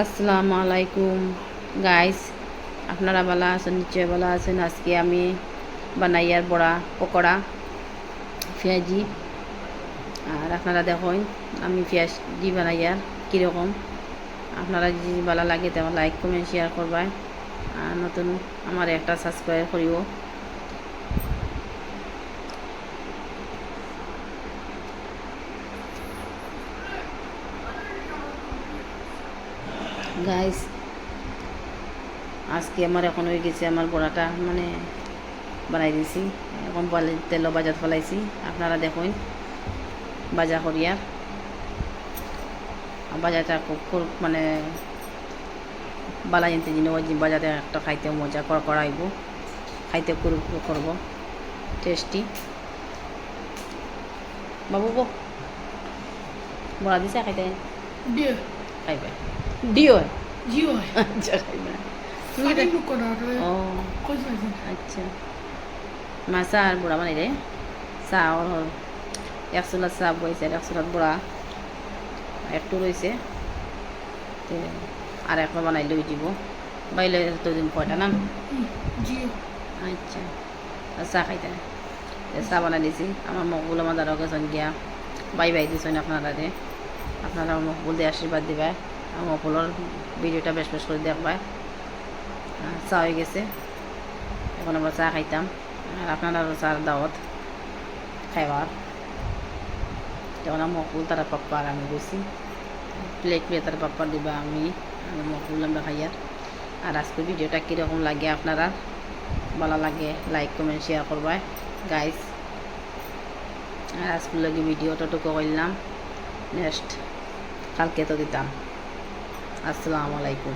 আসসালামু আলাইকুম গাইস, আপনারা ভালো আছেন? নিশ্চয় ভালো আছেন। আজকে আমি বানাইয়ার বড়া পকোড়া পেঁয়াজি। আর আপনারা দেখুন আমি পেঁয়াজি বানাইয়ার কীরকম। আপনারা যদি ভালো লাগে তেমন লাইক কমেন্ট শেয়ার করবাই, আর নতুন আমার একটা সাবস্ক্রাইব করিও। গাইস, আজকে আমার এখন হয়ে গেছে আমার বড়াটা বানাই দিছি। এখন তেল বাজার ফেলাইছি, আপনারা দেখুন বাজা করিয়া। বাজারটা খুব বালা জানতে জিনিস বাজারে একটা খাইতে মজা করাইব, খাইতে করব টেস্টি। বাবু বড়া দিছে খাইতে খাইবে দিও। আচ্ছা খাইবে। ও আচ্ছা, মাছা আর বুড়া বানাই রে চাহ এক চুলাত চাহ বইছে, এক চুলাত বুড়া একটু রয়েছে, আর একটা বানাইলে হয়ে যাব। বাইলে তো দিন কয়টা নাম। আচ্ছা, চাহ খাইতে চাহ বানাই দিছি। আমার মকবুল আমার দ্বারা গেছেন গিয়া বাই দিছেন। আপনারা মকবুল দিয়ে আশীর্বাদ দিবা। আর মকবুলের ভিডিওটা বেশ করে দেখবাই। চা হয়ে গেছে, এখন আমরা চা খাইতাম। আর আপনারাও চার দাওয়াত খাইবার। তখন মকবুল তারা পাপ্পা আর আমি গেছি প্লেট তার পাপ্পা দিবা আমি মকবুল আমরা খাইয়ার। আর আজকের ভিডিওটা কীরকম লাগে আপনারা ভালো লাগে লাইক কমেন্ট শেয়ার করবাই গাইস। আর আজকের লাগে ভিডিওটাটুকু করলাম, নেক্সট কালকে তো দিতাম। আসসালামু আলাইকুম।